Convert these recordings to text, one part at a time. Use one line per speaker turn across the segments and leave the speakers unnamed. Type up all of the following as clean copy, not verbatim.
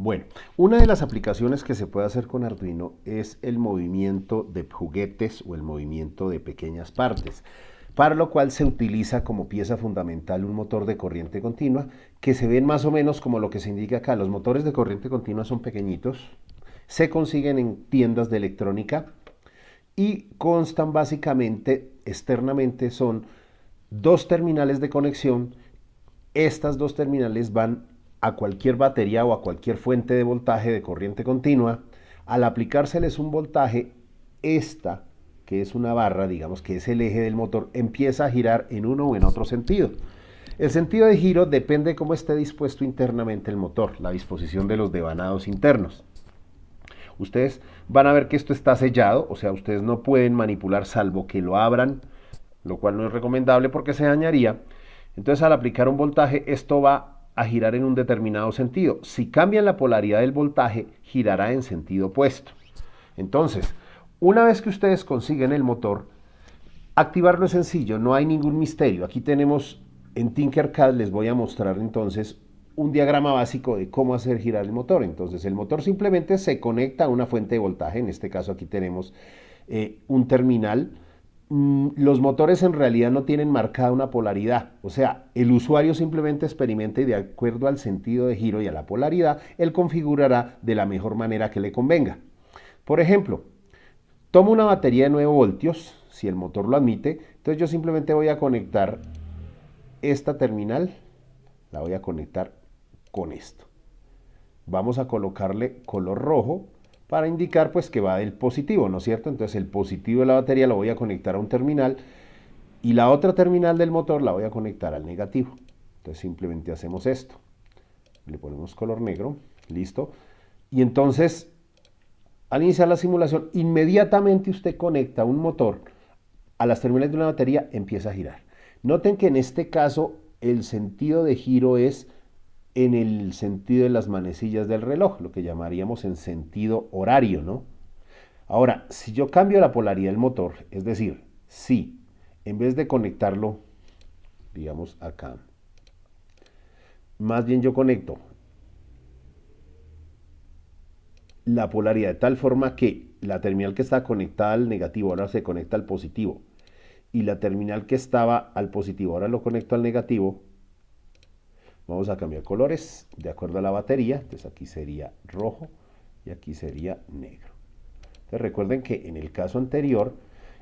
Bueno, una de las aplicaciones que se puede hacer con Arduino es el movimiento de juguetes o el movimiento de pequeñas partes, para lo cual se utiliza como pieza fundamental un motor de corriente continua que se ven más o menos como lo que se indica acá. Los motores de corriente continua son pequeñitos, se consiguen en tiendas de electrónica y constan básicamente, externamente son dos terminales de conexión. Estas dos terminales van a cualquier batería o a cualquier fuente de voltaje de corriente continua. Al aplicárseles un voltaje, esta, que es una barra, digamos que es el eje del motor, empieza a girar en uno o en otro sentido. El sentido de giro depende de cómo esté dispuesto internamente el motor, la disposición de los devanados internos. Ustedes van a ver que esto está sellado, o sea, ustedes no pueden manipular salvo que lo abran, lo cual no es recomendable porque se dañaría. Entonces, al aplicar un voltaje, esto va a girar en un determinado sentido. Si cambian la polaridad del voltaje, girará en sentido opuesto. Entonces, una vez que ustedes consiguen el motor, activarlo es sencillo, no hay ningún misterio. Aquí tenemos en Tinkercad, les voy a mostrar entonces un diagrama básico de cómo hacer girar el motor. Entonces, el motor simplemente se conecta a una fuente de voltaje. En este caso aquí tenemos un terminal. Los motores en realidad no tienen marcada una polaridad, o sea, el usuario simplemente experimenta y de acuerdo al sentido de giro y a la polaridad, él configurará de la mejor manera que le convenga. Por ejemplo, tomo una batería de 9 voltios, si el motor lo admite, entonces yo simplemente voy a conectar esta terminal, la voy a conectar con esto. Vamos a colocarle color rojo para indicar pues que va del positivo, ¿no es cierto? Entonces el positivo de la batería lo voy a conectar a un terminal y la otra terminal del motor la voy a conectar al negativo. Entonces simplemente hacemos esto. Le ponemos color negro, listo. Y entonces al iniciar la simulación, inmediatamente usted conecta un motor a las terminales de una batería, empieza a girar. Noten que en este caso el sentido de giro es en el sentido de las manecillas del reloj, lo que llamaríamos en sentido horario, ¿no? Ahora, si yo cambio la polaridad del motor, es decir, si en vez de conectarlo, digamos acá, más bien yo conecto la polaridad de tal forma que la terminal que está conectada al negativo ahora se conecta al positivo y la terminal que estaba al positivo ahora lo conecto al negativo. Vamos a cambiar colores de acuerdo a la batería. Entonces aquí sería rojo y aquí sería negro. Entonces recuerden que en el caso anterior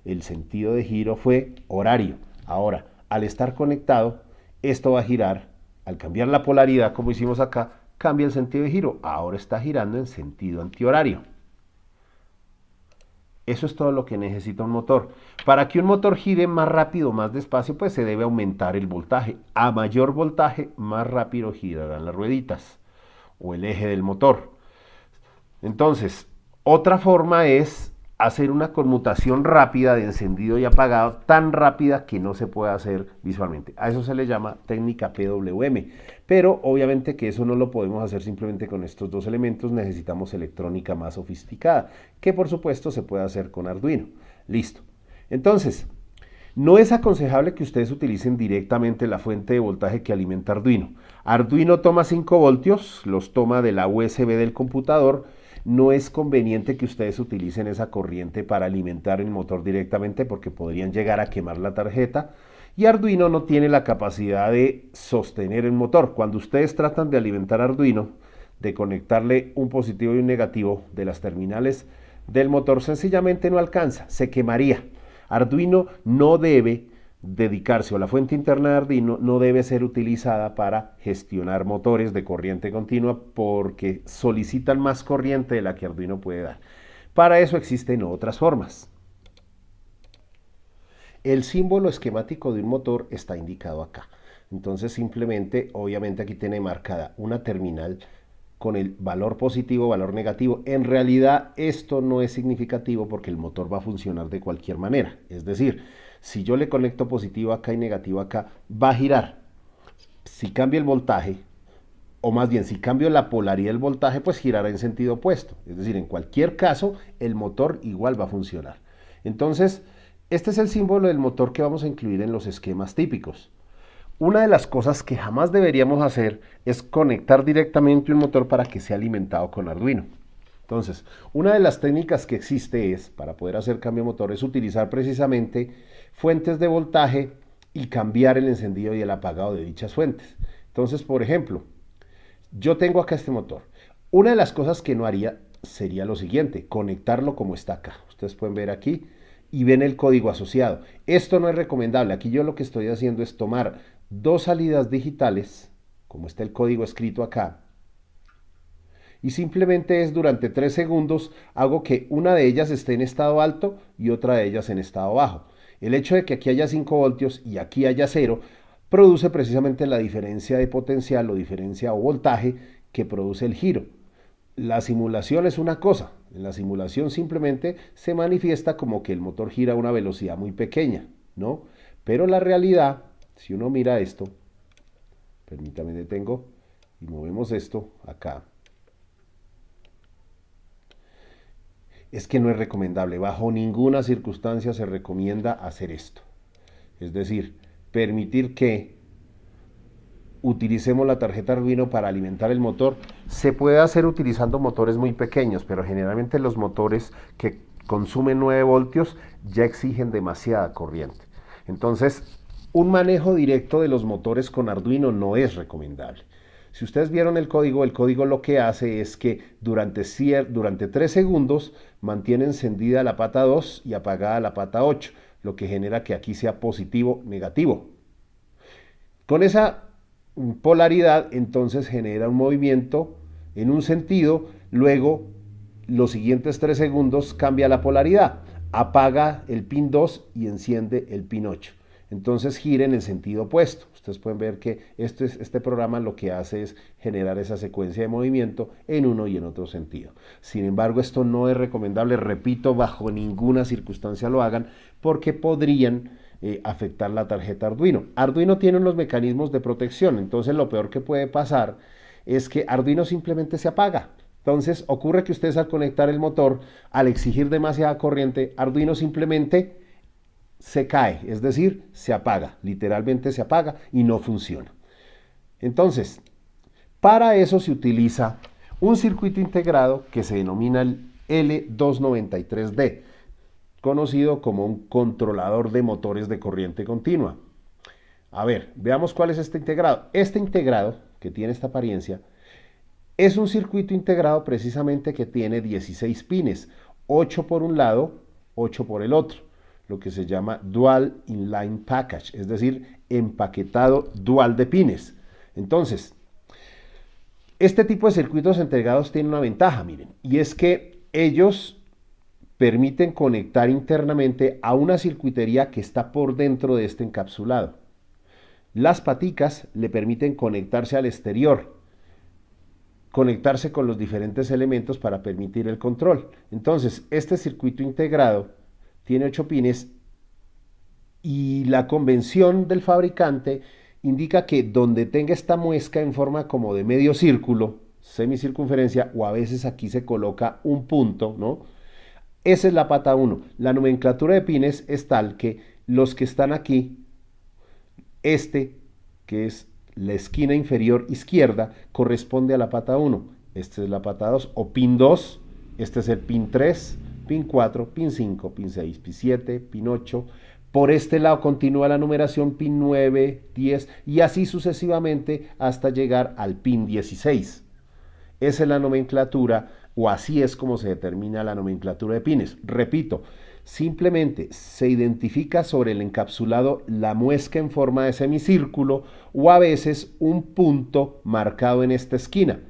el sentido de giro fue horario. Ahora, al estar conectado, esto va a girar. Al cambiar la polaridad, como hicimos acá, cambia el sentido de giro. Ahora está girando en sentido antihorario. Eso es todo lo que necesita un motor. Para que un motor gire más rápido o más despacio, pues se debe aumentar el voltaje. A mayor voltaje, más rápido girarán las rueditas o el eje del motor. Entonces, otra forma es hacer una conmutación rápida de encendido y apagado, tan rápida que no se puede hacer visualmente. A eso se le llama técnica PWM, pero obviamente que eso no lo podemos hacer simplemente con estos dos elementos, necesitamos electrónica más sofisticada, que por supuesto se puede hacer con Arduino. Listo. Entonces, no es aconsejable que ustedes utilicen directamente la fuente de voltaje que alimenta Arduino. Arduino toma 5 voltios, los toma de la USB del computador. No es conveniente que ustedes utilicen esa corriente para alimentar el motor directamente porque podrían llegar a quemar la tarjeta y Arduino no tiene la capacidad de sostener el motor. Cuando ustedes tratan de alimentar Arduino, de conectarle un positivo y un negativo de las terminales del motor, sencillamente no alcanza, se quemaría. Arduino no debe dedicarse, o la fuente interna de Arduino no debe ser utilizada para gestionar motores de corriente continua porque solicitan más corriente de la que Arduino puede dar. Para eso existen otras formas. El símbolo esquemático de un motor está indicado acá. Entonces simplemente, obviamente aquí tiene marcada una terminal con el valor positivo, valor negativo. En realidad esto no es significativo porque el motor va a funcionar de cualquier manera. Es decir, si yo le conecto positivo acá y negativo acá, va a girar. Si cambio el voltaje, o más bien si cambio la polaridad del voltaje, pues girará en sentido opuesto. Es decir, en cualquier caso, el motor igual va a funcionar. Entonces, este es el símbolo del motor que vamos a incluir en los esquemas típicos. Una de las cosas que jamás deberíamos hacer es conectar directamente un motor para que sea alimentado con Arduino. Entonces, una de las técnicas que existe es, para poder hacer cambio de motor, es utilizar precisamente fuentes de voltaje y cambiar el encendido y el apagado de dichas fuentes. Entonces, por ejemplo, yo tengo acá este motor. Una de las cosas que no haría sería lo siguiente, conectarlo como está acá. Ustedes pueden ver aquí y ven el código asociado. Esto no es recomendable. Aquí yo lo que estoy haciendo es tomar dos salidas digitales, como está el código escrito acá, y simplemente es durante 3 segundos hago que una de ellas esté en estado alto y otra de ellas en estado bajo. El hecho de que aquí haya 5 voltios y aquí haya 0 produce precisamente la diferencia de potencial o diferencia o voltaje que produce el giro. La simulación es una cosa, en la simulación simplemente se manifiesta como que el motor gira a una velocidad muy pequeña, ¿no? Pero la realidad, si uno mira esto, permítame detengo y movemos esto acá, es que no es recomendable, bajo ninguna circunstancia se recomienda hacer esto. Es decir, permitir que utilicemos la tarjeta Arduino para alimentar el motor. Se puede hacer utilizando motores muy pequeños, pero generalmente los motores que consumen 9 voltios ya exigen demasiada corriente. Entonces, un manejo directo de los motores con Arduino no es recomendable. Si ustedes vieron el código lo que hace es que durante 3 segundos mantiene encendida la pata 2 y apagada la pata 8, lo que genera que aquí sea positivo, negativo. Con esa polaridad entonces genera un movimiento en un sentido, luego los siguientes 3 segundos cambia la polaridad, apaga el pin 2 y enciende el pin 8. Entonces gira en el sentido opuesto. Ustedes pueden ver que este programa lo que hace es generar esa secuencia de movimiento en uno y en otro sentido. Sin embargo, esto no es recomendable, repito, bajo ninguna circunstancia lo hagan porque podrían afectar la tarjeta Arduino. Arduino tiene unos mecanismos de protección, entonces lo peor que puede pasar es que Arduino simplemente se apaga. Entonces ocurre que ustedes al conectar el motor, al exigir demasiada corriente, Arduino simplemente se cae, es decir, se apaga, literalmente se apaga y no funciona. Entonces, para eso se utiliza un circuito integrado que se denomina el L293D, conocido como un controlador de motores de corriente continua. A ver, veamos cuál es este integrado. Este integrado, que tiene esta apariencia, es un circuito integrado precisamente que tiene 16 pines, 8 por un lado, 8 por el otro, lo que se llama Dual Inline Package, es decir, empaquetado dual de pines. Entonces, este tipo de circuitos integrados tiene una ventaja, miren, y es que ellos permiten conectar internamente a una circuitería que está por dentro de este encapsulado. Las paticas le permiten conectarse al exterior, conectarse con los diferentes elementos para permitir el control. Entonces, este circuito integrado tiene 8 pines y la convención del fabricante indica que donde tenga esta muesca en forma como de medio círculo, semicircunferencia, o a veces aquí se coloca un punto, ¿no? Esa es la pata 1. La nomenclatura de pines es tal que los que están aquí, que es la esquina inferior izquierda, corresponde a la pata 1. Esta es la pata 2 o pin 2. Este es el pin 3, pin 4, pin 5, pin 6, pin 7, pin 8. Por este lado continúa la numeración pin 9, 10 y así sucesivamente hasta llegar al pin 16. Esa es la nomenclatura, o así es como se determina la nomenclatura de pines. Repito, simplemente se identifica sobre el encapsulado la muesca en forma de semicírculo o a veces un punto marcado en esta esquina.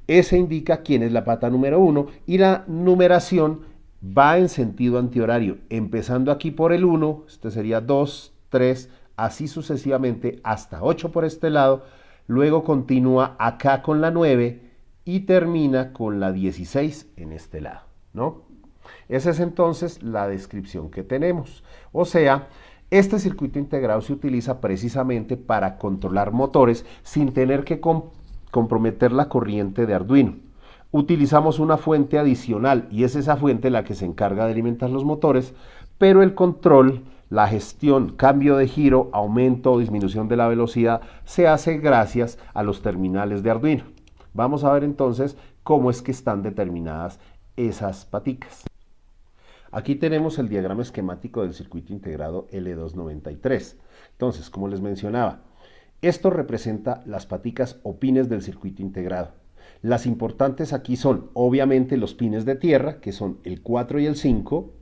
Ese indica quién es la pata número 1 y la numeración va en sentido antihorario, empezando aquí por el 1, este sería 2, 3, así sucesivamente hasta 8 por este lado, luego continúa acá con la 9 y termina con la 16 en este lado, ¿no? Esa es entonces la descripción que tenemos. O sea, este circuito integrado se utiliza precisamente para controlar motores sin tener que comprometer la corriente de Arduino. Utilizamos una fuente adicional y es esa fuente la que se encarga de alimentar los motores, pero el control la gestión, cambio de giro, aumento o disminución de la velocidad se hace gracias a los terminales de Arduino. Vamos a ver entonces cómo es que están determinadas esas paticas. Aquí tenemos el diagrama esquemático del circuito integrado L293. Entonces, como les mencionaba, esto representa las paticas o pines del circuito integrado. Las importantes aquí son, obviamente, los pines de tierra, que son el 4 y el 5,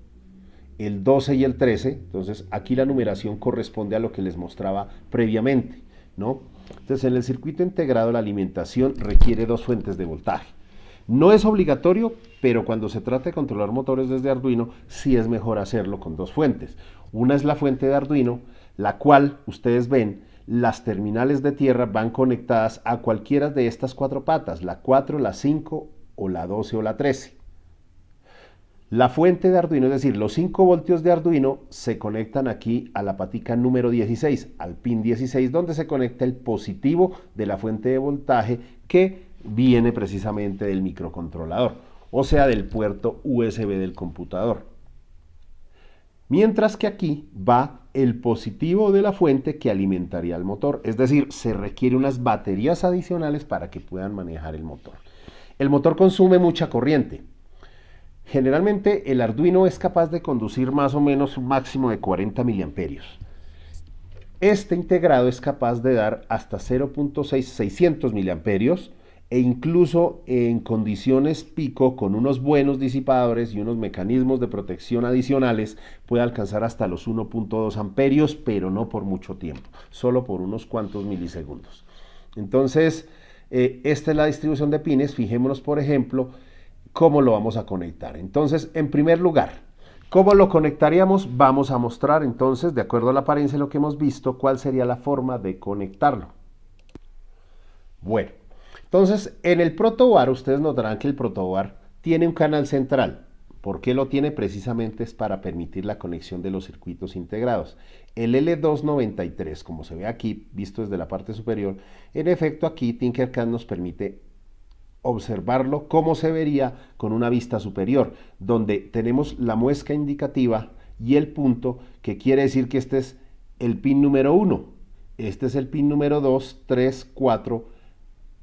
el 12 y el 13. Entonces, aquí la numeración corresponde a lo que les mostraba previamente, ¿no? Entonces, en el circuito integrado la alimentación requiere dos fuentes de voltaje. No es obligatorio, pero cuando se trata de controlar motores desde Arduino, sí es mejor hacerlo con dos fuentes. Una es la fuente de Arduino, la cual, ustedes ven, las terminales de tierra van conectadas a cualquiera de estas cuatro patas, la 4, la 5, o la 12 o la 13. La fuente de Arduino, es decir, los 5 voltios de Arduino, se conectan aquí a la patica número 16, al pin 16, donde se conecta el positivo de la fuente de voltaje que viene precisamente del microcontrolador, o sea, del puerto USB del computador. Mientras que aquí va el positivo de la fuente que alimentaría el motor, es decir, se requiere unas baterías adicionales para que puedan manejar el motor. El motor consume mucha corriente. Generalmente el Arduino es capaz de conducir más o menos un máximo de 40 miliamperios. Este integrado es capaz de dar hasta 0.600 miliamperios e incluso en condiciones pico con unos buenos disipadores y unos mecanismos de protección adicionales puede alcanzar hasta los 1.2 amperios, pero no por mucho tiempo, solo por unos cuantos milisegundos. Entonces, esta es la distribución de pines. Fijémonos, por ejemplo, cómo lo vamos a conectar. Entonces, en primer lugar, ¿cómo lo conectaríamos? Vamos a mostrar entonces, de acuerdo a la apariencia de lo que hemos visto, cuál sería la forma de conectarlo. Bueno, entonces en el protoboard ustedes notarán que el protoboard tiene un canal central. ¿Por qué lo tiene? Precisamente es para permitir la conexión de los circuitos integrados. El L293, como se ve aquí, visto desde la parte superior, en efecto aquí Tinkercad nos permite observarlo como se vería con una vista superior, donde tenemos la muesca indicativa y el punto, que quiere decir que este es el pin número 1, este es el pin número 2, 3, 4,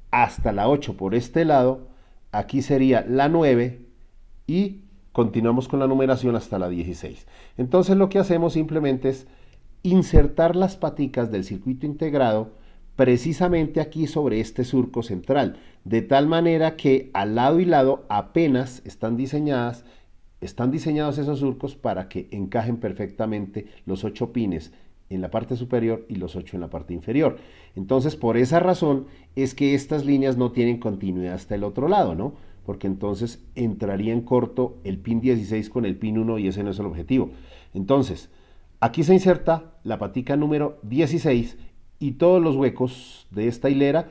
hasta la 8 por este lado, aquí sería la 9 y continuamos con la numeración hasta la 16. Entonces lo que hacemos simplemente es insertar las paticas del circuito integrado precisamente aquí sobre este surco central, de tal manera que al lado y lado apenas están diseñados esos surcos para que encajen perfectamente los 8 pines en la parte superior y los 8 en la parte inferior. Entonces, por esa razón es que estas líneas no tienen continuidad hasta el otro lado, ¿no? Porque entonces entraría en corto el pin 16 con el pin 1 y ese no es el objetivo. Entonces, aquí se inserta la patica número 16 y todos los huecos de esta hilera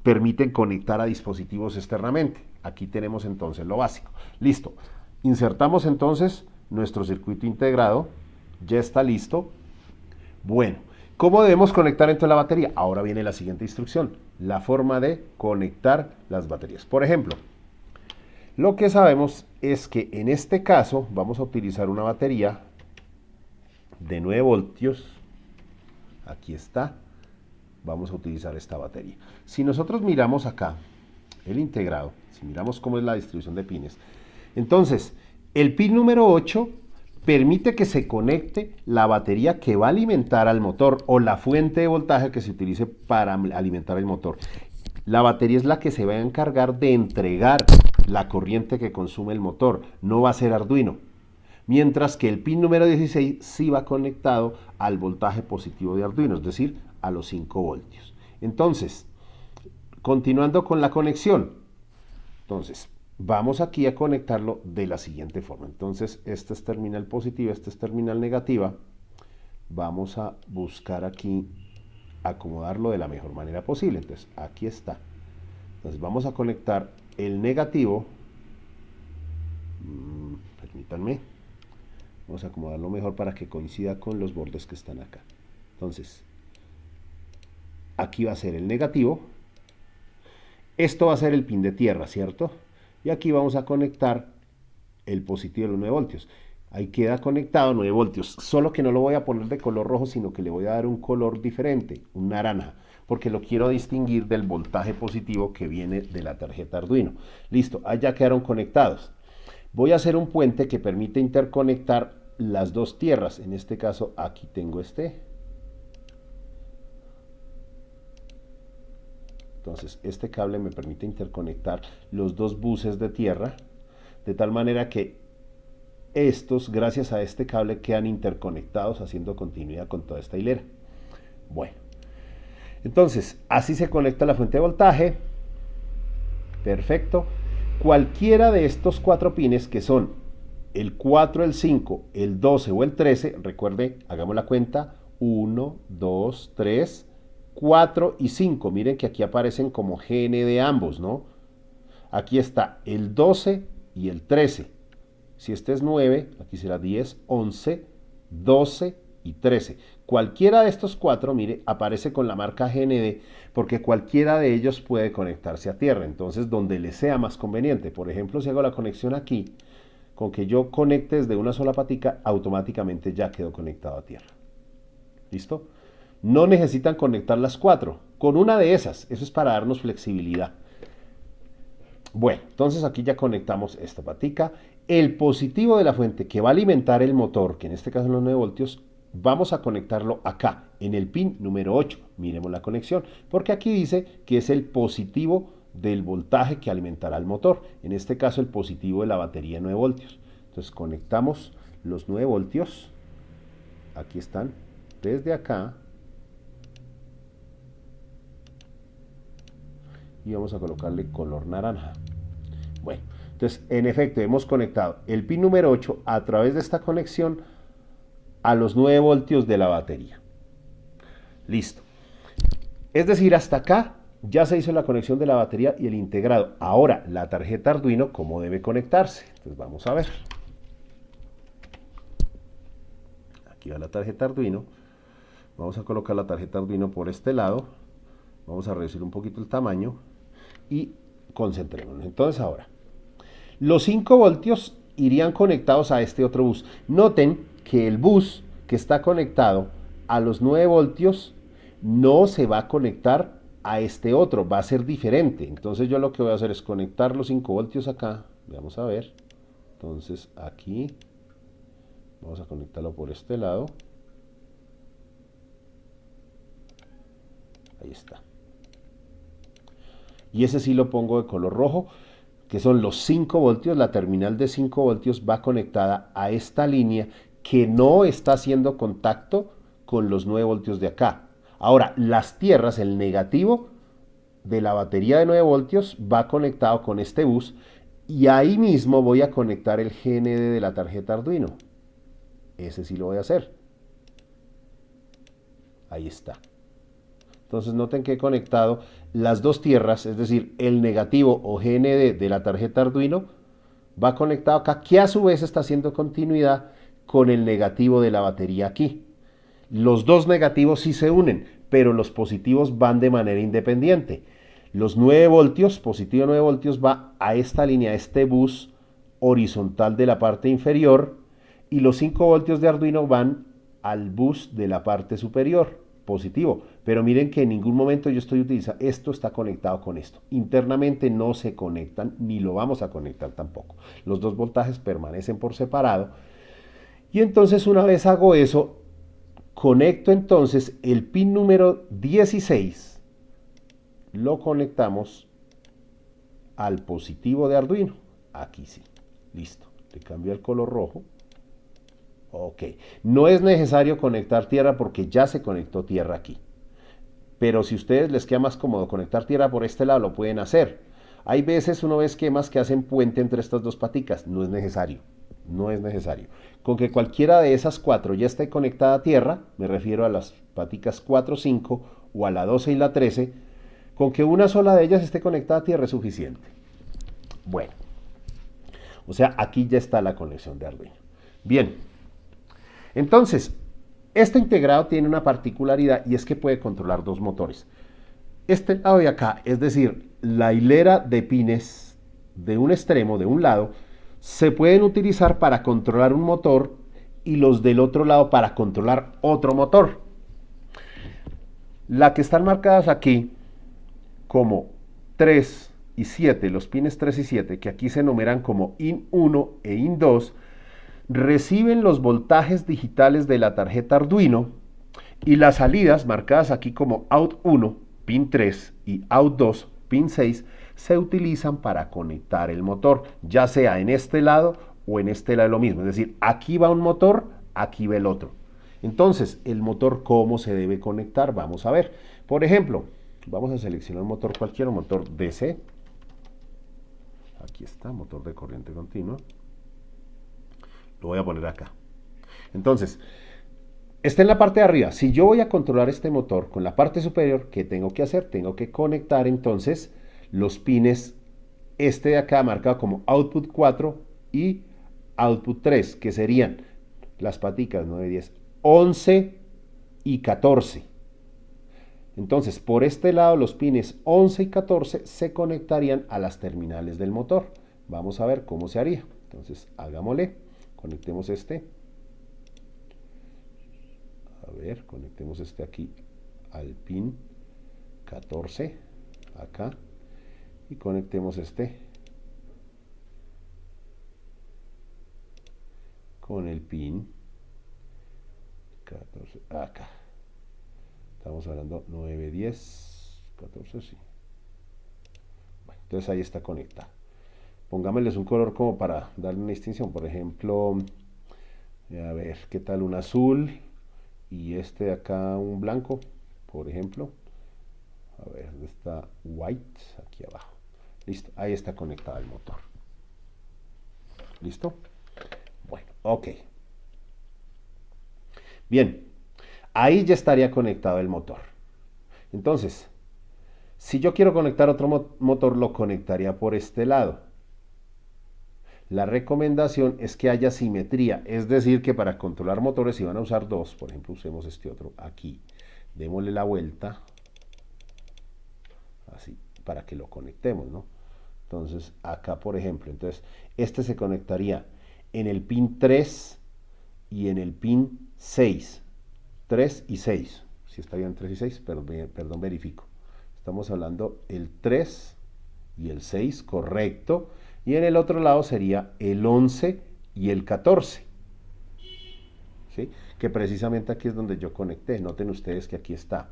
permiten conectar a dispositivos externamente. Aquí tenemos entonces lo básico. Listo. Insertamos entonces nuestro circuito integrado. Ya está listo. Bueno, ¿cómo debemos conectar entonces la batería? Ahora viene la siguiente instrucción, la forma de conectar las baterías. Por ejemplo, lo que sabemos es que en este caso vamos a utilizar una batería de 9 voltios. Aquí está. Vamos a utilizar esta batería. Si nosotros miramos acá el integrado, si miramos cómo es la distribución de pines, entonces el pin número 8 permite que se conecte la batería que va a alimentar al motor o la fuente de voltaje que se utilice para alimentar el motor. La batería es la que se va a encargar de entregar la corriente que consume el motor, no va a ser Arduino. Mientras que el pin número 16 sí va conectado al voltaje positivo de Arduino, es decir, a los 5 voltios. Entonces, continuando con la conexión, entonces, vamos aquí a conectarlo de la siguiente forma. Entonces, este es terminal positiva, este es terminal negativa. Vamos a buscar aquí acomodarlo de la mejor manera posible. Entonces, aquí está. Entonces, vamos a conectar el negativo. Permítanme. Vamos a acomodarlo mejor para que coincida con los bordes que están acá. Entonces, aquí va a ser el negativo. Esto va a ser el pin de tierra, ¿cierto? Y aquí vamos a conectar el positivo de los 9 voltios. Ahí queda conectado 9 voltios, solo que no lo voy a poner de color rojo, sino que le voy a dar un color diferente, un naranja, porque lo quiero distinguir del voltaje positivo que viene de la tarjeta Arduino. Listo, allá quedaron conectados. Voy a hacer un puente que permite interconectar las dos tierras. En este caso, aquí tengo este. Entonces, este cable me permite interconectar los dos buses de tierra, de tal manera que estos, gracias a este cable, quedan interconectados, haciendo continuidad con toda esta hilera. Bueno, entonces, así se conecta la fuente de voltaje. Perfecto. Cualquiera de estos 4 pines, que son el 4, el 5, el 12 o el 13, recuerde, hagamos la cuenta, 1, 2, 3, 4 y 5. Miren que aquí aparecen como GN de ambos, ¿no? Aquí está el 12 y el 13. Si este es 9, aquí será 10, 11, 12 y 13. Cualquiera de estos 4, mire, aparece con la marca GND porque cualquiera de ellos puede conectarse a tierra. Entonces, donde le sea más conveniente. Por ejemplo, si hago la conexión aquí, con que yo conecte desde una sola patica, automáticamente ya quedó conectado a tierra. ¿Listo? No necesitan conectar las 4. Con una de esas, eso es para darnos flexibilidad. Bueno, entonces aquí ya conectamos esta patica. El positivo de la fuente que va a alimentar el motor, que en este caso son los 9 voltios, vamos a conectarlo acá, en el pin número 8. Miremos la conexión, porque aquí dice que es el positivo del voltaje que alimentará el motor. En este caso, el positivo de la batería 9 voltios. Entonces conectamos los 9 voltios. Aquí están, desde acá. Y vamos a colocarle color naranja. Bueno, entonces en efecto hemos conectado el pin número 8 a través de esta conexión a los 9 voltios de la batería. Listo. Es decir, hasta acá ya se hizo la conexión de la batería y el integrado. Ahora, la tarjeta Arduino, ¿cómo debe conectarse? Entonces vamos a ver. Aquí va la tarjeta Arduino. Vamos a colocar la tarjeta Arduino por este lado. Vamos a reducir un poquito el tamaño y concentrémonos. Entonces ahora, los 5 voltios irían conectados a este otro bus. Noten que el bus que está conectado a los 9 voltios no se va a conectar a este otro, va a ser diferente. Entonces yo lo que voy a hacer es conectar los 5 voltios acá. Vamos a ver. Entonces aquí vamos a conectarlo por este lado. Ahí está. Y ese sí lo pongo de color rojo, que son los 5 voltios. La terminal de 5 voltios va conectada a esta línea que no está haciendo contacto con los 9 voltios de acá. Ahora, las tierras, el negativo de la batería de 9 voltios va conectado con este bus y ahí mismo voy a conectar el GND de la tarjeta Arduino. Ese sí lo voy a hacer. Ahí está. Entonces noten que he conectado las dos tierras, es decir, el negativo o GND de la tarjeta Arduino va conectado acá, que a su vez está haciendo continuidad con el negativo de la batería aquí. Los dos negativos sí se unen, pero los positivos van de manera independiente. Los 9 voltios, positivo 9 voltios, va a esta línea, a este bus horizontal de la parte inferior, y los 5 voltios de Arduino van al bus de la parte superior, positivo. Pero miren que en ningún momento yo estoy utilizando, esto está conectado con esto. Internamente no se conectan, ni lo vamos a conectar tampoco. Los dos voltajes permanecen por separado. Y entonces una vez hago eso, conecto entonces el pin número 16, lo conectamos al positivo de Arduino. Aquí sí, listo. Le cambio el color rojo. Ok, no es necesario conectar tierra porque ya se conectó tierra aquí. Pero si a ustedes les queda más cómodo conectar tierra por este lado, lo pueden hacer. Hay veces uno ve esquemas que hacen puente entre estas dos paticas. No es necesario, no es necesario. Con que cualquiera de esas 4 ya esté conectada a tierra, me refiero a las paticas 4, 5 o a la 12 y la 13, con que una sola de ellas esté conectada a tierra es suficiente. Bueno, o sea, aquí ya está la conexión de Arduino. Bien, entonces, este integrado tiene una particularidad y es que puede controlar dos motores. Este lado de acá, es decir, la hilera de pines de un extremo, de un lado, se pueden utilizar para controlar un motor y los del otro lado para controlar otro motor. La que están marcadas aquí como 3 y 7, los pines 3 y 7, que aquí se enumeran como IN 1 e IN 2, reciben los voltajes digitales de la tarjeta Arduino y las salidas marcadas aquí como OUT 1, pin 3 y OUT 2, pin 6, se utilizan para conectar el motor, ya sea en este lado o en este lado lo mismo. Es decir, aquí va un motor, aquí va el otro. Entonces, el motor, ¿cómo se debe conectar? Vamos a ver. Por ejemplo, vamos a seleccionar un motor cualquiera, un motor DC. Aquí está, motor de corriente continua. Lo voy a poner acá. Entonces, está en la parte de arriba. Si yo voy a controlar este motor con la parte superior, ¿qué tengo que hacer? Tengo que conectar entonces los pines, este de acá marcado como output 4 y output 3, que serían las paticas 9, 10, 11 y 14. Entonces, por este lado, los pines 11 y 14 se conectarían a las terminales del motor. Vamos a ver cómo se haría. Entonces, hagámosle. Conectemos este. A ver, conectemos este aquí al pin 14, acá. Y conectemos este con el pin 14, acá. Estamos hablando 9, 10, 14, sí. Bueno, entonces ahí está conectado. Pongámosles un color como para darle una distinción. Por ejemplo, a ver, ¿qué tal un azul? Y este de acá un blanco, por ejemplo. A ver, ¿dónde está white? Aquí abajo. Listo, ahí está conectado el motor. ¿Listo? Bueno, ok. Bien, ahí ya estaría conectado el motor. Entonces, si yo quiero conectar otro motor, lo conectaría por este lado. La recomendación es que haya simetría, es decir, que para controlar motores, si van a usar dos, por ejemplo, usemos este otro aquí, démosle la vuelta, así, para que lo conectemos, ¿no? Entonces, acá, por ejemplo, entonces, este se conectaría en el pin 3 y en el pin 6, 3 y 6, si está bien 3 y 6, perdón, verifico. Estamos hablando el 3 y el 6, correcto. Y en el otro lado sería el 11 y el 14. ¿Sí? Que precisamente aquí es donde yo conecté. Noten ustedes que aquí está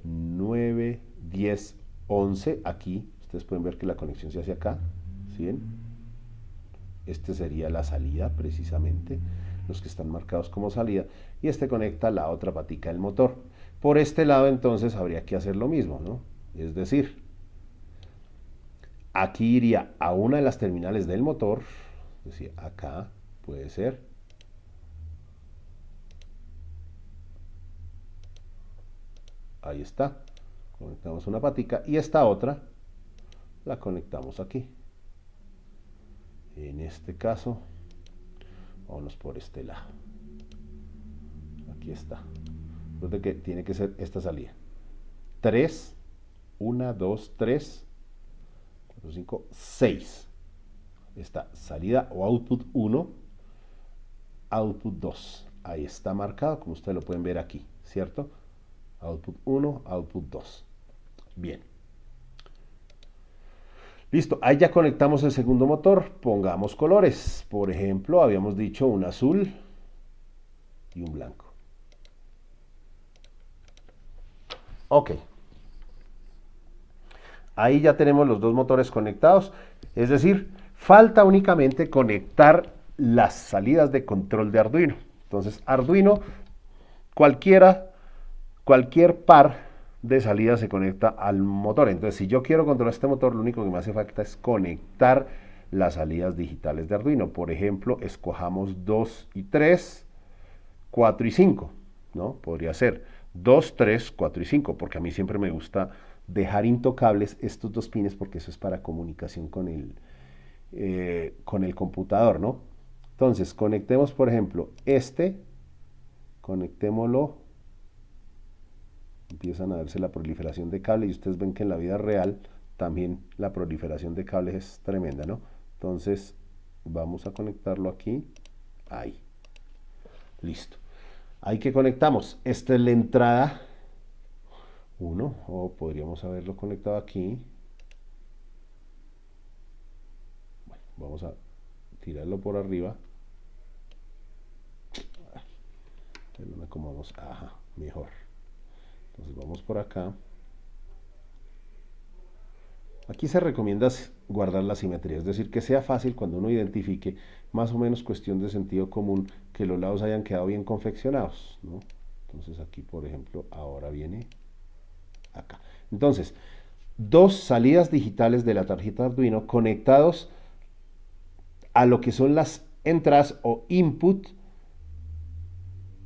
9, 10, 11. Aquí, ustedes pueden ver que la conexión se hace acá. ¿Sí ven? Este sería la salida precisamente, los que están marcados como salida. Y este conecta la otra patica del motor. Por este lado entonces habría que hacer lo mismo, ¿no? Es decir, aquí iría a una de las terminales del motor, es decir, acá puede ser. Ahí está. Conectamos una patica y esta otra la conectamos aquí. En este caso, vámonos por este lado. Aquí está. Recuerden que tiene que ser esta salida. 3, 1, 2, 3, 4, 5, 6. Esta salida o output 1, output 2. Ahí está marcado, como ustedes lo pueden ver aquí, ¿cierto? Output 1, output 2. Bien. Listo, ahí ya conectamos el segundo motor. Pongamos colores. Por ejemplo, habíamos dicho un azul y un blanco. Ok. Ahí ya tenemos los dos motores conectados. Es decir, falta únicamente conectar las salidas de control de Arduino. Entonces, Arduino, cualquier par de salida se conecta al motor. Entonces, si yo quiero controlar este motor, lo único que me hace falta es conectar las salidas digitales de Arduino. Por ejemplo, escojamos 2 y 3, 4 y 5, ¿no? Podría ser 2, 3, 4 y 5, porque a mí siempre me gusta dejar intocables estos dos pines, porque eso es para comunicación con el computador, ¿no? Entonces, conectemos, por ejemplo, conectémoslo. Empiezan a verse la proliferación de cables y ustedes ven que en la vida real también la proliferación de cables es tremenda, ¿no? Entonces, Vamos a conectarlo aquí. Ahí. Listo. Ahí que conectamos. Esta es la entrada 1. O podríamos haberlo conectado aquí. Bueno, vamos a tirarlo por arriba. ¿Dónde me acomodamos? Ajá, mejor. Entonces vamos por acá. Aquí se recomienda guardar la simetría, es decir, que sea fácil cuando uno identifique, más o menos cuestión de sentido común, que los lados hayan quedado bien confeccionados, ¿no? Entonces aquí, por ejemplo, ahora viene acá. Entonces, dos salidas digitales de la tarjeta Arduino conectados a lo que son las entradas o input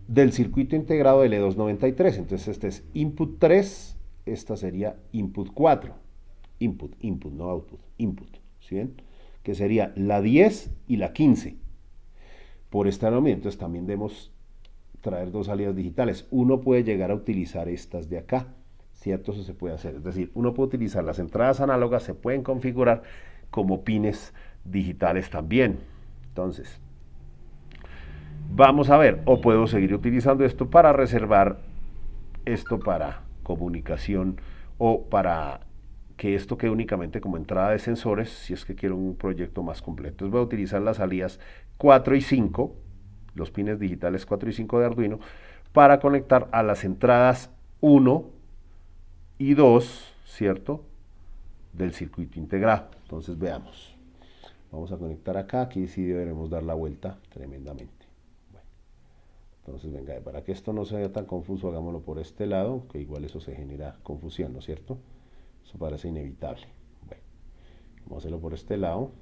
del circuito integrado del E293. Entonces este es input 3, esta sería input 4. Input, no output, input, ¿sí ven? Que sería la 10 y la 15. Por esta anomalía, entonces también debemos traer dos salidas digitales. Uno puede llegar a utilizar estas de acá, ¿cierto? Eso se puede hacer. Es decir, uno puede utilizar las entradas análogas, se pueden configurar como pines digitales también. Entonces, vamos a ver, o puedo seguir utilizando esto para reservar esto para comunicación o para que esto quede únicamente como entrada de sensores, si es que quiero un proyecto más completo. Entonces voy a utilizar las salidas 4 y 5, los pines digitales 4 y 5 de Arduino, para conectar a las entradas 1 y 2, ¿cierto? Del circuito integrado. Entonces veamos. Vamos a conectar acá, aquí sí deberemos dar la vuelta tremendamente. Bueno, entonces venga, para que esto no sea tan confuso, hagámoslo por este lado, que igual eso se genera confusión, ¿no es cierto? Eso parece inevitable. Bueno, vamos a hacerlo por este lado.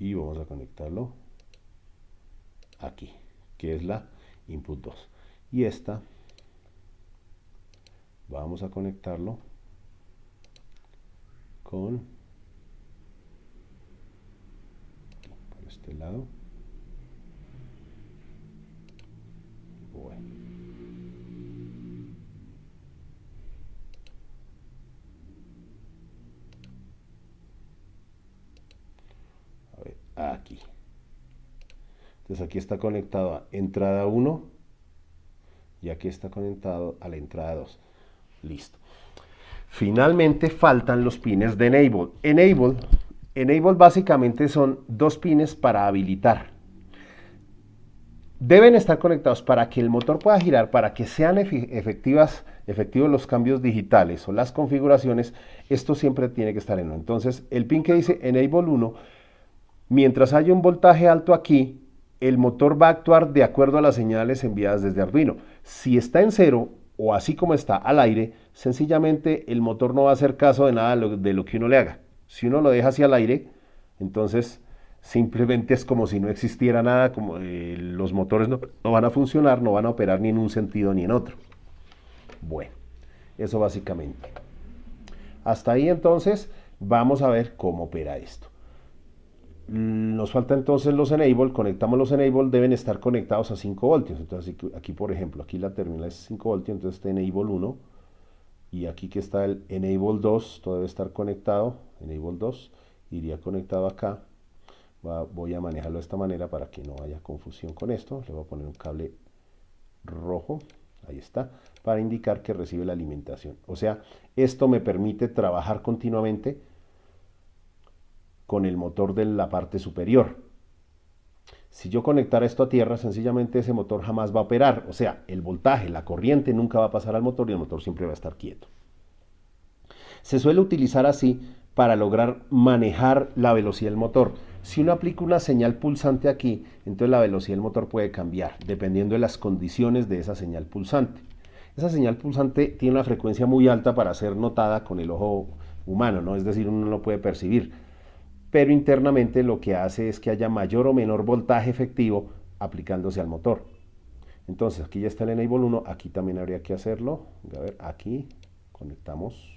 Y vamos a conectarlo aquí, que es la input 2. Y esta vamos a conectarlo con por este lado. Bueno. A ver, aquí. Entonces aquí está conectado a entrada 1 y aquí está conectado a la entrada 2. Listo. Finalmente faltan los pines de Enable. Enable básicamente son dos pines para habilitar. Deben estar conectados para que el motor pueda girar, para que sean efectivos los cambios digitales o las configuraciones. Esto siempre tiene que estar en 1. Entonces, el pin que dice Enable 1, mientras haya un voltaje alto aquí, el motor va a actuar de acuerdo a las señales enviadas desde Arduino. Si está en 0 o así como está al aire, sencillamente el motor no va a hacer caso de nada de lo que uno le haga. Si uno lo deja hacia el aire, entonces simplemente es como si no existiera nada, como los motores no van a funcionar, no van a operar ni en un sentido ni en otro. Bueno, eso básicamente. Hasta ahí entonces vamos a ver cómo opera esto. Nos falta entonces los enable, conectamos los enable, deben estar conectados a 5 voltios. Entonces aquí por ejemplo, aquí la terminal es 5 voltios, entonces este enable 1 y aquí que está el enable 2, todo debe estar conectado, enable 2, iría conectado acá. Voy a manejarlo de esta manera para que no haya confusión con esto. Le voy a poner un cable rojo, ahí está, para indicar que recibe la alimentación. O sea, esto me permite trabajar continuamente con el motor de la parte superior. Si yo conectara esto a tierra, sencillamente ese motor jamás va a operar. O sea, el voltaje, la corriente nunca va a pasar al motor y el motor siempre va a estar quieto. Se suele utilizar así para lograr manejar la velocidad del motor. Si uno aplica una señal pulsante aquí, entonces la velocidad del motor puede cambiar, dependiendo de las condiciones de esa señal pulsante. Esa señal pulsante tiene una frecuencia muy alta para ser notada con el ojo humano, ¿no? Es decir, uno no lo puede percibir. Pero internamente lo que hace es que haya mayor o menor voltaje efectivo aplicándose al motor. Entonces aquí ya está el Enable 1, aquí también habría que hacerlo. A ver, aquí conectamos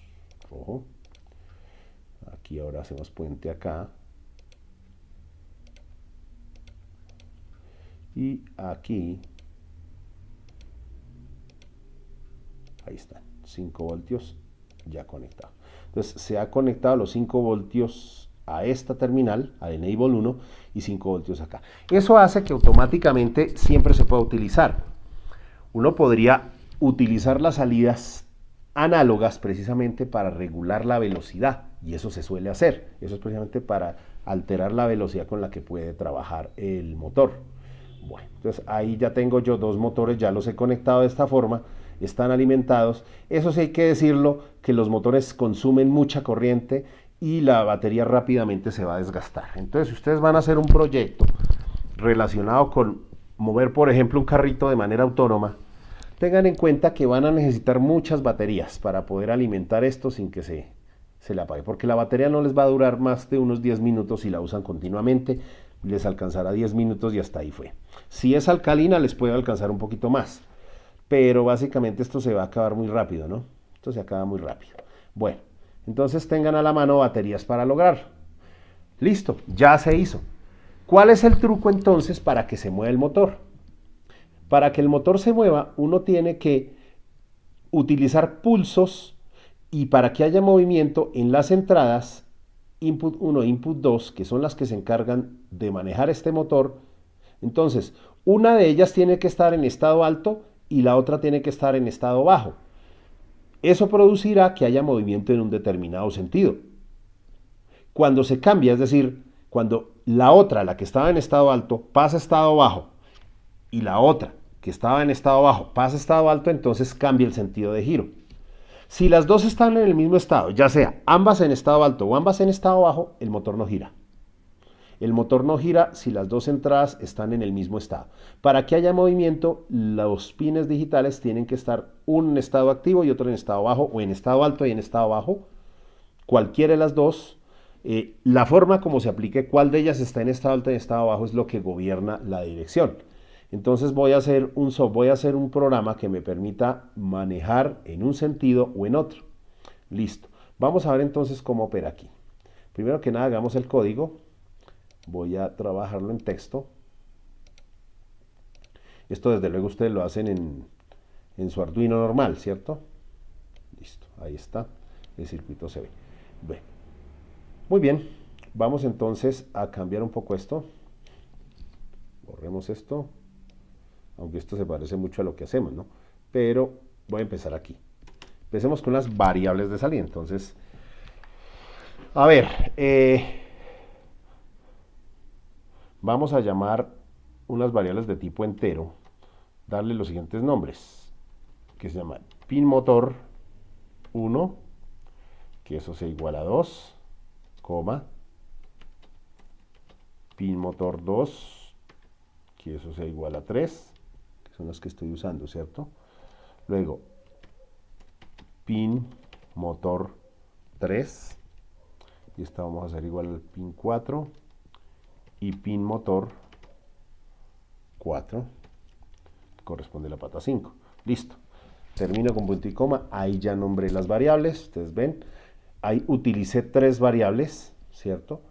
rojo. Aquí ahora hacemos puente acá. y aquí, ahí están, 5 voltios ya conectado. Entonces se ha conectado los 5 voltios a esta terminal, al Enable 1, y 5 voltios acá. Eso hace que automáticamente siempre se pueda utilizar. Uno podría utilizar las salidas análogas precisamente para regular la velocidad, y eso se suele hacer. Eso es precisamente para alterar la velocidad con la que puede trabajar el motor. Bueno, entonces ahí ya tengo yo 2 motores, ya los he conectado de esta forma, están alimentados. Eso sí hay que decirlo, que los motores consumen mucha corriente y la batería rápidamente se va a desgastar. Entonces, si ustedes van a hacer un proyecto relacionado con mover, por ejemplo, un carrito de manera autónoma, tengan en cuenta que van a necesitar muchas baterías para poder alimentar esto sin que se le apague, porque la batería no les va a durar más de unos 10 minutos si la usan continuamente, les alcanzará 10 minutos y hasta ahí fue. Si es alcalina les puede alcanzar un poquito más, pero básicamente esto se va a acabar muy rápido, ¿no? Esto se acaba muy rápido. Bueno, entonces tengan a la mano baterías para lograr. Listo, ya se hizo. ¿Cuál es el truco entonces para que se mueva el motor? Para que el motor se mueva, uno tiene que utilizar pulsos, y para que haya movimiento en las entradas, input 1 e input 2, que son las que se encargan de manejar este motor, entonces una de ellas tiene que estar en estado alto y la otra tiene que estar en estado bajo. Eso producirá que haya movimiento en un determinado sentido. Cuando se cambia, es decir, cuando la otra, la que estaba en estado alto, pasa a estado bajo, y la otra, que estaba en estado bajo, pasa a estado alto, entonces cambia el sentido de giro. Si las dos están en el mismo estado, ya sea ambas en estado alto o ambas en estado bajo, el motor no gira. El motor no gira si las dos entradas están en el mismo estado. Para que haya movimiento, los pines digitales tienen que estar uno en estado activo y otro en estado bajo, o en estado alto y en estado bajo, cualquiera de las dos. La forma como se aplique cuál de ellas está en estado alto y en estado bajo es lo que gobierna la dirección. Entonces voy a hacer un programa que me permita manejar en un sentido o en otro. Listo. Vamos a ver entonces cómo opera aquí. Primero que nada hagamos el código. Voy a trabajarlo en texto. Esto desde luego ustedes lo hacen en su Arduino normal, ¿cierto? Listo, ahí está. El circuito se ve. Bueno. Muy bien. Vamos entonces a cambiar un poco esto. Borremos esto. Aunque esto se parece mucho a lo que hacemos, ¿no? Pero voy a empezar aquí. Empecemos con las variables de salida. Entonces, a ver, vamos a llamar unas variables de tipo entero, darle los siguientes nombres, que se llama pin motor 1, que eso sea igual a 2, coma, pin motor 2, que eso sea igual a 3, son las que estoy usando, ¿cierto? Luego, pin motor 3, y esta vamos a hacer igual al pin 4, y pin motor 4, corresponde a la pata 5. Listo. Termino con punto y coma, ahí ya nombré las variables, ustedes ven, ahí utilicé 3 variables, ¿cierto?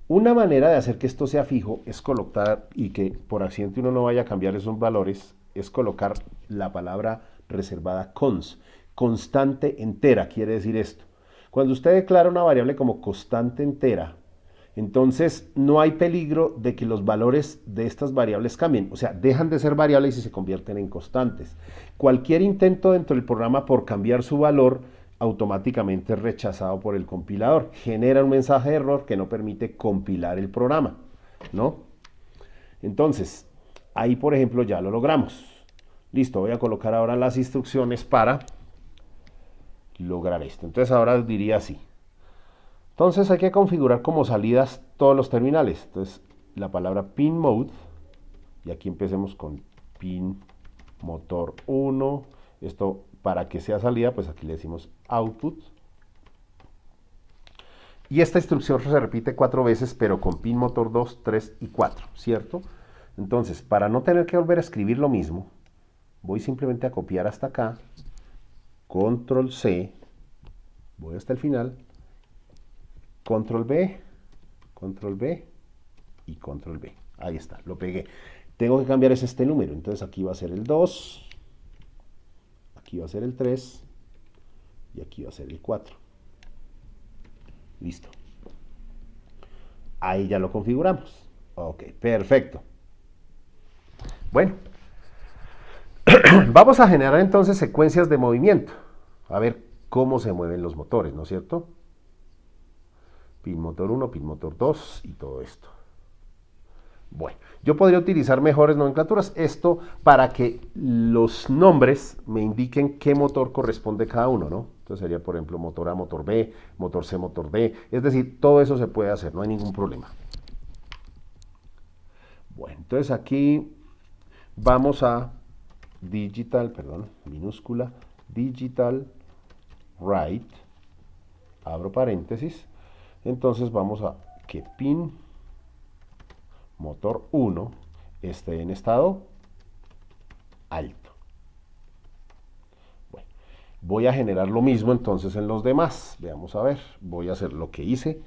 Una manera de hacer que esto sea fijo es colocar, y que por accidente uno no vaya a cambiar esos valores, es colocar la palabra reservada cons, constante entera, quiere decir esto. Cuando usted declara una variable como constante entera, entonces no hay peligro de que los valores de estas variables cambien, o sea, dejan de ser variables y se convierten en constantes. Cualquier intento dentro del programa por cambiar su valor automáticamente es rechazado por el compilador. Genera un mensaje de error que no permite compilar el programa, ¿no? Entonces, ahí por ejemplo ya lo logramos. Listo, voy a colocar ahora las instrucciones para lograr esto. Entonces ahora diría así. Entonces hay que configurar como salidas todos los terminales. Entonces la palabra pin mode, y aquí empecemos con pin motor 1, esto para que sea salida, pues aquí le decimos output. Y esta instrucción se repite 4 veces, pero con pin motor 2, 3 y 4, ¿cierto? Entonces, para no tener que volver a escribir lo mismo, voy simplemente a copiar hasta acá, control C, voy hasta el final, control B y control B. Ahí está, lo pegué. Tengo que cambiar este número, entonces aquí va a ser el 2, aquí va a ser el 3 y aquí va a ser el 4. Listo. Ahí ya lo configuramos. Ok, perfecto. Bueno, vamos a generar entonces secuencias de movimiento. A ver cómo se mueven los motores, ¿no es cierto? Pin motor 1, pin motor 2 y todo esto. Bueno, yo podría utilizar mejores nomenclaturas. Esto para que los nombres me indiquen qué motor corresponde cada uno, ¿no? Entonces sería, por ejemplo, motor A, motor B, motor C, motor D. Es decir, todo eso se puede hacer, no hay ningún problema. Bueno, entonces aquí vamos a digital, perdón, minúscula, digital write, abro paréntesis. Entonces vamos a que pin motor 1 esté en estado alto. Bueno, voy a generar lo mismo entonces en los demás. Veamos a ver, voy a hacer lo que hice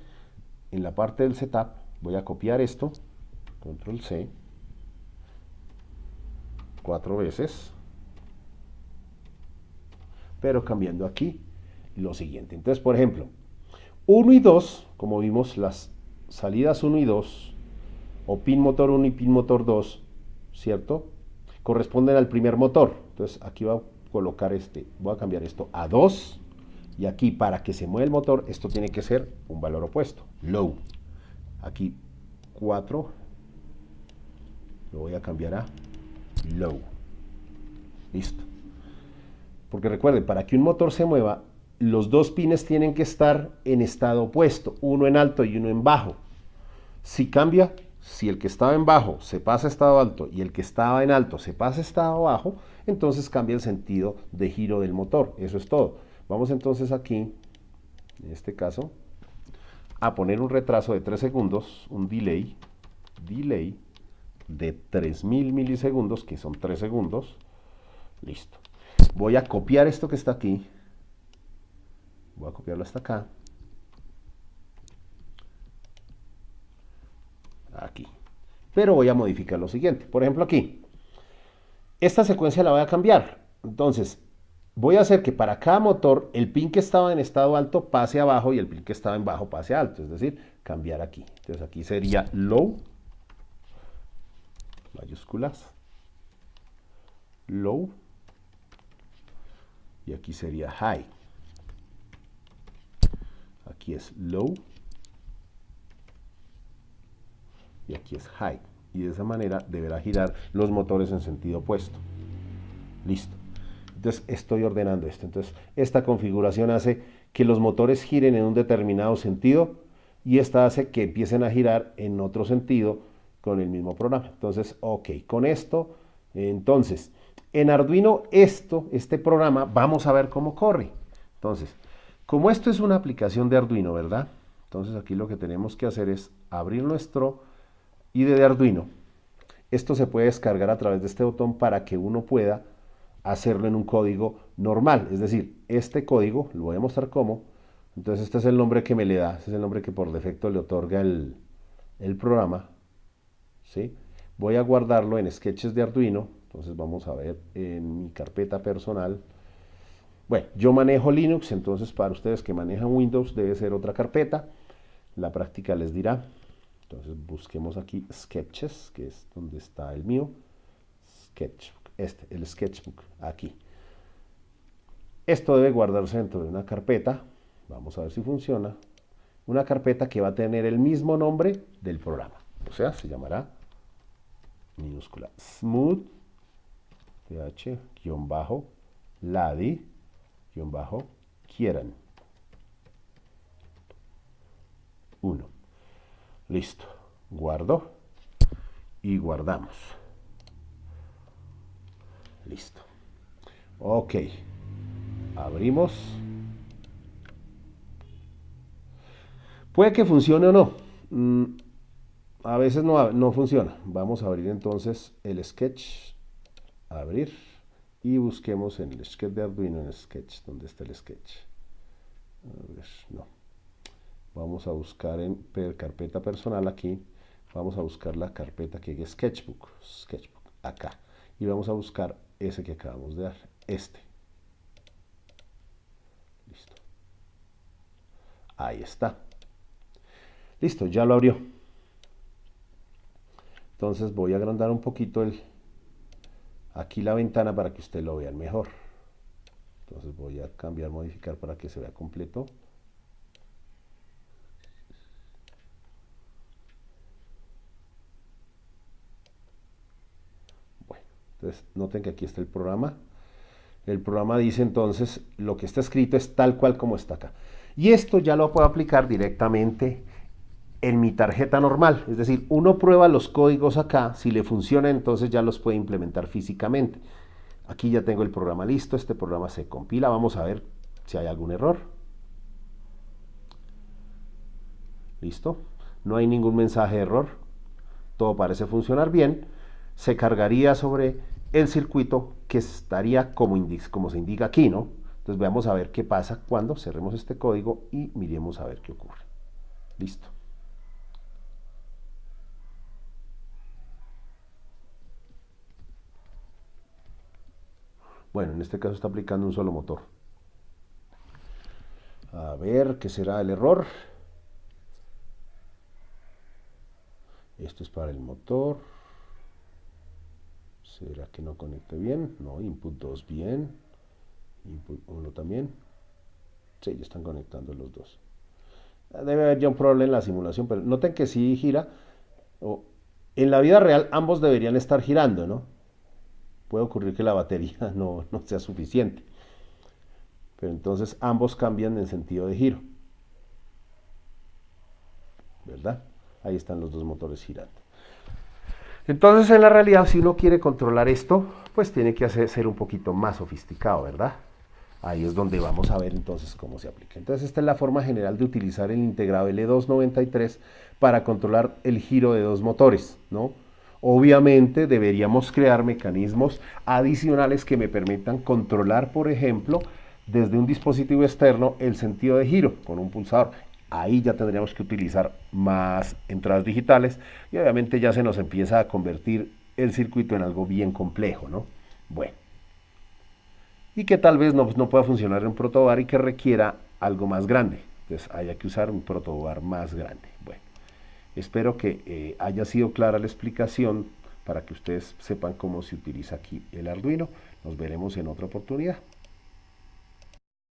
en la parte del setup. Voy a copiar esto, control C, 4 veces, pero cambiando aquí lo siguiente. Entonces, por ejemplo, 1 y 2, como vimos, las salidas 1 y 2, o pin motor 1 y pin motor 2, ¿cierto? Corresponden al primer motor. Entonces aquí voy a colocar voy a cambiar esto a 2, y aquí para que se mueva el motor, esto tiene que ser un valor opuesto, low. Aquí 4, lo voy a cambiar a low. Listo. Porque recuerden, para que un motor se mueva, los dos pines tienen que estar en estado opuesto, uno en alto y uno en bajo. Si cambia, si el que estaba en bajo se pasa a estado alto y el que estaba en alto se pasa a estado bajo, entonces cambia el sentido de giro del motor. Eso es todo. Vamos entonces aquí, en este caso, a poner un retraso de 3 segundos, un delay de 3000 milisegundos, que son 3 segundos. Listo. Voy a copiar esto que está aquí. Voy a copiarlo hasta acá. Aquí. Pero voy a modificar lo siguiente. Por ejemplo, aquí. Esta secuencia la voy a cambiar. Entonces, voy a hacer que para cada motor el pin que estaba en estado alto pase a bajo y el pin que estaba en bajo pase a alto. Es decir, cambiar aquí. Entonces aquí sería low, mayúsculas, low, y aquí sería high. Aquí es low y aquí es high. Y de esa manera deberá girar los motores en sentido opuesto. Listo. Entonces estoy ordenando esto. Entonces esta configuración hace que los motores giren en un determinado sentido y esta hace que empiecen a girar en otro sentido con el mismo programa. Entonces, ok, con esto, entonces, en Arduino este programa, vamos a ver cómo corre. Entonces, como esto es una aplicación de Arduino, ¿verdad? Entonces aquí lo que tenemos que hacer es abrir nuestro IDE de Arduino. Esto se puede descargar a través de este botón para que uno pueda hacerlo en un código normal. Es decir, este código, lo voy a mostrar cómo. Entonces este es el nombre que me le da, este es el nombre que por defecto le otorga el programa. ¿Sí? Voy a guardarlo en sketches de Arduino. Entonces vamos a ver en mi carpeta personal. Bueno, yo manejo Linux, entonces para ustedes que manejan Windows debe ser otra carpeta. La práctica les dirá. Entonces busquemos aquí Sketches, que es donde está el mío. Sketchbook, el Sketchbook, aquí. Esto debe guardarse dentro de una carpeta. Vamos a ver si funciona. Una carpeta que va a tener el mismo nombre del programa. O sea, se llamará minúscula smooth th-ladi-kieran 1. Listo. Guardo y guardamos. Listo. Ok. Abrimos. Puede que funcione o no. A veces no funciona. Vamos a abrir entonces el sketch. Abrir. Y busquemos en el sketch de Arduino, en el sketch. ¿Dónde está el sketch? A ver, no. Vamos a buscar en carpeta personal aquí. vamos a buscar la carpeta que es Sketchbook, acá, y vamos a buscar ese que acabamos de dar, este. Listo. Ahí está. Listo, ya lo abrió. Entonces voy a agrandar un poquito aquí la ventana para que usted lo vea mejor. Entonces voy a cambiar, modificar para que se vea completo. Bueno, entonces noten que aquí está el programa. El programa dice entonces lo que está escrito es tal cual como está acá. Y esto ya lo puedo aplicar directamente en mi tarjeta normal. Es decir, uno prueba los códigos acá, si le funciona entonces ya los puede implementar físicamente. Aquí ya tengo el programa listo, este programa se compila, vamos a ver si hay algún error. Listo, no hay ningún mensaje de error, todo parece funcionar bien. Se cargaría sobre el circuito que estaría como se indica aquí, ¿no? Entonces veamos a ver qué pasa cuando cerremos este código y miremos a ver qué ocurre. Listo. Bueno, en este caso está aplicando un solo motor. A ver, ¿qué será el error? Esto es para el motor. ¿Será que no conecte bien? No, input 2 bien. Input 1 también. Sí, ya están conectando los dos. Debe haber ya un problema en la simulación, pero noten que sí gira. En la vida real ambos deberían estar girando, ¿no? Puede ocurrir que la batería no sea suficiente. Pero entonces ambos cambian en sentido de giro. ¿Verdad? Ahí están los dos motores girando. Entonces en la realidad si uno quiere controlar esto, pues tiene que ser un poquito más sofisticado, ¿verdad? Ahí es donde vamos a ver entonces cómo se aplica. Entonces esta es la forma general de utilizar el integrado L293 para controlar el giro de dos motores, ¿no? Obviamente deberíamos crear mecanismos adicionales que me permitan controlar, por ejemplo, desde un dispositivo externo el sentido de giro con un pulsador. Ahí ya tendríamos que utilizar más entradas digitales y obviamente ya se nos empieza a convertir el circuito en algo bien complejo, ¿no? Bueno. Y que tal vez no pueda funcionar en un protobar y que requiera algo más grande. Entonces haya que usar un protobar más grande. Bueno, espero que haya sido clara la explicación para que ustedes sepan cómo se utiliza aquí el Arduino. Nos veremos en otra oportunidad.